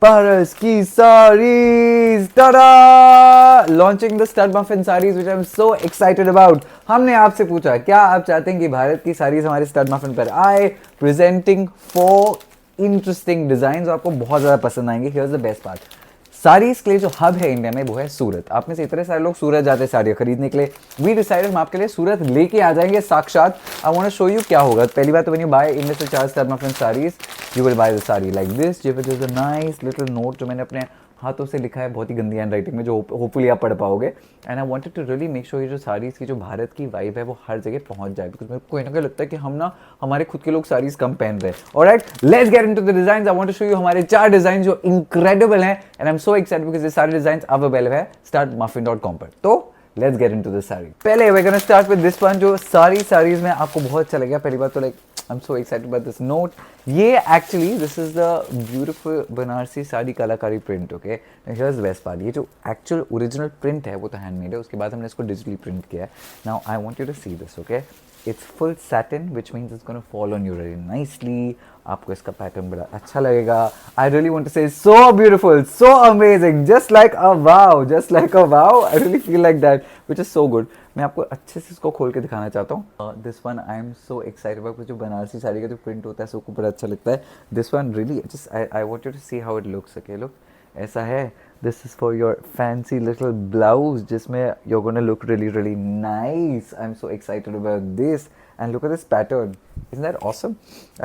Paras ki sarees, tada! Launching the stud muffin sarees, which I'm so excited about. हमने आपसे पूछा क्या आप चाहते हैं कि भारत की सारीज हमारे स्टड मफिन पर आए, प्रेजेंटिंग 4 इंटरेस्टिंग डिजाइन आपको बहुत ज्यादा पसंद आएंगे. Here's the best part. Saris के लिए जो हब है इंडिया में वो है सूरत. आप में से इतने सारे लोग सूरत जाते हैं साड़ियाँ खरीदने के लिए. वी डिसाइडेड हम आपके लिए सूरत लेके आ जाएंगे साक्षात. I want to show you क्या होगा. पहली बात तो व्हेन यू बाय इनमें से 4 stud muffin saris you will by the sari like this. It is a nice little note जो मैंने अपने हाथों से लिखा है बहुत ही गंदी हैंड राइटिंग में, जो होपफुली आप पढ़ पाओगे. And I wanted to really make sure ये जो साड़ीज़ की जो भारत की वाइब है वो हर जगह पहुंच जाए. बिकॉज मेरे को कहीं ना कहीं लगता है कि हम ना हमारे खुद के लोग साड़ीज़ कम पहन रहे हैं. Alright, let's get into the designs. I want to show you हमारे 4 डिजाइन जो इनक्रेडिबल हैं. And I am so excited because ये सारे डिजाइन अवेलेबल है studmuffin.com पर. तो let's get into the sari. पहले we gonna start with this one जो साड़ीज में आपको बहुत अच्छा लगेगा. पहली बात तो like I am so excited about this note. ये actually this is the beautiful Banarasi sari कलाकारी print. Okay, here's the best part. ये जो एक्चुअल ओरिजिनल प्रिंट है वो तो हैंडमेड है, उसके बाद हमने इसको डिजिटली प्रिंट किया है. Now I want you to see this. Okay, it's full satin which means it's gonna fall on you very nicely. आपको इसका पैटर्न बड़ा अच्छा लगेगा. आई रियली वांट टू से so beautiful, so amazing, just like a wow, just like a wow. I really feel like that which is so good. मैं आपको अच्छे से इसको खोल के दिखाना चाहता हूँ. This one I am so excited about. जो बनारसी साड़ी का जो प्रिंट होता है सबको बड़ा अच्छा लगता है. This one really just I want you to see how it looks. Okay, look ऐसा है. This is for your fancy little blouse जिसमें you're gonna look really really nice. I'm so excited about this. And look at this pattern. Isn't that awesome?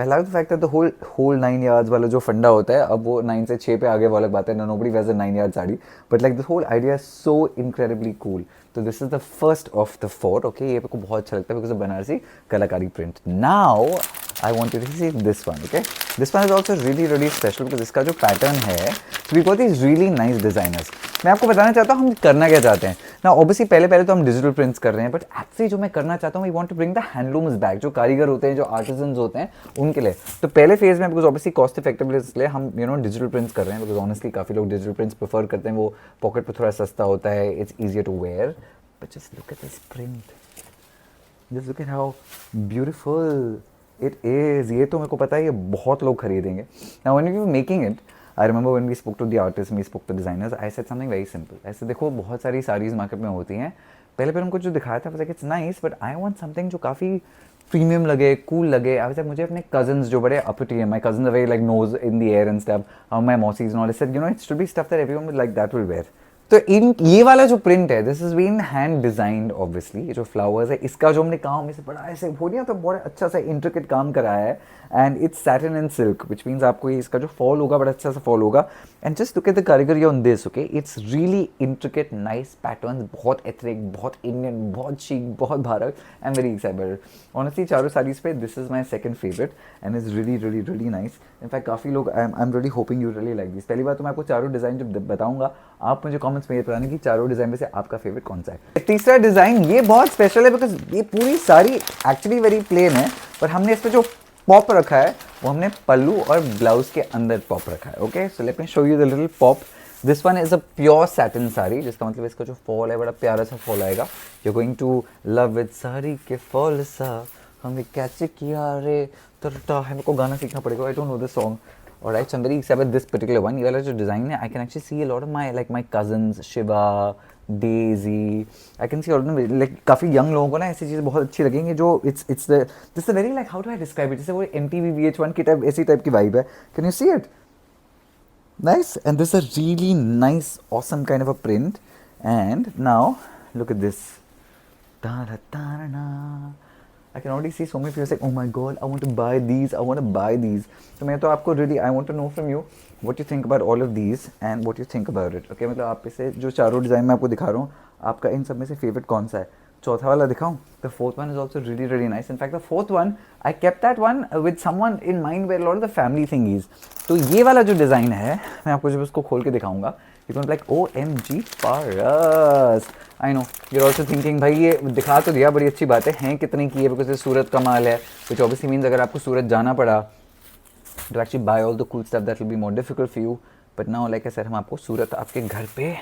I love the fact that the whole 9 yards वाला जो फंडा होता है अब वो 9 से 6 पे आगे वो अलग बात है. Nobody wears a 9 yard sari, but like the whole idea is so incredibly cool. So this is the first of the 4. Okay, ये मेरे को बहुत अच्छा लगता है because of बनारसी कलाकारी print. Now I want you to see this one. Okay, this one is also really really special because इसका जो पैटर्न है we got these really nice designers. मैं आपको बताना चाहता हूँ हम करना क्या चाहते हैं ना. ऑब्वियसली पहले तो हम डिजिटल प्रिंट्स कर रहे हैं, बट एक्चुअली जो मैं करना चाहता हूँ we want to bring the handlooms back. जो कारीगर होते हैं, जो आर्टिजन्स होते हैं, उनके लिए. तो पहले फेज में बिकॉज ऑब्वियसली कॉस्ट इफेक्टिव इसलिए हम डिजिटल प्रिंट्स कर रहे हैं. बिकॉज ऑनेस्टली काफ़ी लोग डिजिटल प्रिंट्स प्रेफर करते हैं. वो पॉकेट पर थोड़ा सस्ता होता है. It's easier to wear. But just look at this print. Just look at how beautiful it is. ये तो मेरे को पता है ये बहुत लोग खरीदेंगे. Now when you making it, I remember when we spoke to the artists, we spoke to designers, I said something very simple. ऐसे देखो बहुत सारी साड़ीज मार्केट में होती हैं. पहले उनको जो दिखाया था it's nice but I want something जो काफ़ी प्रीमियम लगे, कूल लगे. आई मुझे अपने कजन्स जो बड़े uppity हैं, my cousins very like nose in the air and stuff, my मॉसीज and all, said it should be stuff that everyone would like that will wear. तो इन ये वाला जो प्रिंट है this is been hand designed obviously. ये जो flowers है इसका जो हमने काम में से बड़ा ऐसे हो गया तो बड़ा अच्छा सा इंट्रिकेट काम कराया है. And it's satin and silk which means आपको इसका जो फॉल होगा बड़ा अच्छा सा फॉल होगा. And just look at the कारीगरी on this. Okay, it's really intricate nice pattern, बहुत एथनिक, बहुत इंडियन, बहुत chic, बहुत Bharat. I am very excited. Honestly चारों साड़ीज पे this is my second favourite and is really really really nice. In fact काफ़ी लोग I am really hoping you really like this. पहली बार तो मैं आपको चारों डिज़ाइन जब बताऊंगा आप मुझे कमेंट्स में ये बताना कि चारों डिज़ाइन में से आपका फेवरेट कौन सा है. तीसरा डिज़ाइन ये बहुत स्पेशल है बिकॉज ये पूरी साड़ी एक्चुअली वेरी प्लेन है, पर हमने इस पर जो पॉप रखा है वो हमने पल्लू और ब्लाउज के अंदर पॉप रखा है. Okay, so let me show you the little pop. This one is a pure satin sari जिसका मतलब इसका जो फॉल है बड़ा प्यारा सा फॉल आएगा. You going to love with sari के फॉल सा हमने कैसे किया रे तरटा है. मेरे को गाना सीखना पड़ेगा. I don't know the song. Alright, so I'm very excited about this particular one. ये वाला जो डिज़ाइन है I can actually see a lot of my cousins, Shiva, Daisy. I can see all of them like काफ़ी young लोगों को ना ऐसी चीज़ें बहुत अच्छी लगेंगी जो this is a very like how do I describe it? जैसे वो MTV VH1 की टाइप ऐसी टाइप की vibe है. Can you see it? Nice. And this is a really nice, awesome kind of a print. And now look at this. I can already see so many people saying, oh my god, I want to buy these, I want to buy these. तो मैं तो आपको really, I want to know from you what you think about all of these and what you think about it. Okay, मतलब आप इसे जो चारों design मैं आपको दिखा रहा हूँ आपका इन सब में से फेवरेट कौन सा है. चौथा वाला दिखाऊँ. The fourth one is also really really nice. In fact, the fourth one I kept that one with someone in mind where a lot of the family thingies. तो ये वाला जो डिज़ाइन है मैं आपको जब उसको खोल के दिखाऊंगा you're going to be like OMG Paras. I know you're also thinking भाई ये दिखा तो दिया बड़ी अच्छी बात है कितने की है बिकॉज ये सूरत का माल है which obviously means अगर आपको सूरत जाना पड़ा to actually buy all the cool stuff that will be more difficult for you. But now like I said हम आपको सूरत आपके घर पे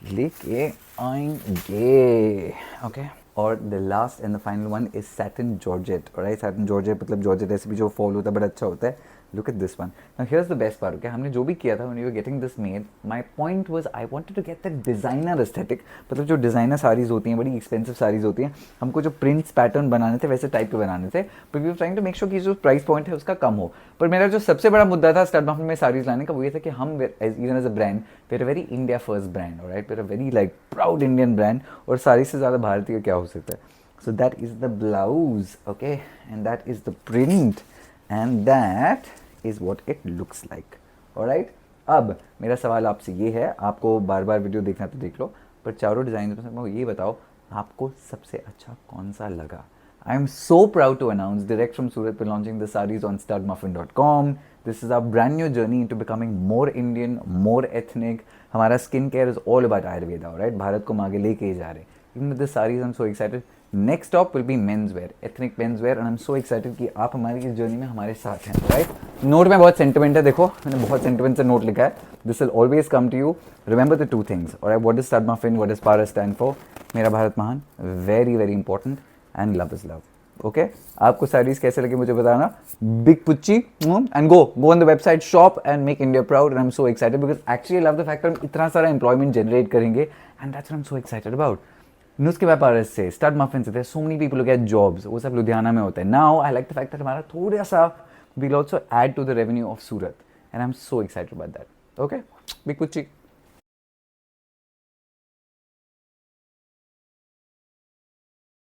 लेके आएंगे. Okay, और the last and the final one is satin georgette. Right, satin georgette मतलब georgette ऐसे भी जो फॉल होता है बड़ा अच्छा होता है. Look at this one. Now here's the best part, okay? हमने जो भी किया था when we were getting this made, my point was I wanted to get that designer aesthetic. मतलब जो डिज़ाइनर साड़ीज़ होती हैं, बड़ी एक्सपेंसिव साड़ीज़ होती हैं, हमको जो प्रिंट्स पैटर्न बनाने थे वैसे टाइप के बनाने थे, but we were trying to make sure कि जो प्राइस पॉइंट है उसका कम हो. पर मेरा जो सबसे बड़ा मुद्दा था स्टड मफिन में साड़ीज़ लाने का वो ये था कि हम even as a brand we are very India first brand, alright, we are very like proud Indian brand, और साड़ी से ज़्यादा भारतीय क्या हो सकता है. So that is the blouse, okay, and that is the print, and that is what it looks like. Alright? अब मेरा सवाल आपसे ये है, आपको बार बार वीडियो देखना तो देख लो, पर चारों डिज़ाइन में से ये बताओ आपको सबसे अच्छा कौन सा लगा. I am so proud to announce direct from Surat we're launching the sarees on studmuffin.com. This is our brand new journey into becoming more Indian, more ethnic. हमारा skin care is all about Ayurveda, alright? Bharat को हम आगे लेके ही जा रहे हैं. Even with the sarees, I'm so excited. Next stop will be menswear, ethnic menswear, and I'm so excited कि आप हमारी इस जर्नी में हमारे साथ हैं, right? नोट में बहुत सेंटिमेंट है, देखो मैंने बहुत सेंटिमेंट से नोट लिखा है. This will always come to you. Remember the two things, alright? What does stud muffin, what does Paras stand for? मेरा भारत महान, very very important, and love is love. Okay? आपको साड़ीज कैसे लगे मुझे बताना. Big पुच्ची and go on the website, shop and make India proud. And I'm so excited because actually I love the fact that हम इतना सारा employment generate करेंगे, and that's what I'm so excited about. नुस्खे व्यापार से stud muffin से so many people get jobs, वो सब लुधियाना में होता है. Now I like the fact that हमारा थोड़ा सा will also add to the revenue of Surat, and I am so excited about that. Okay, big पुच्ची.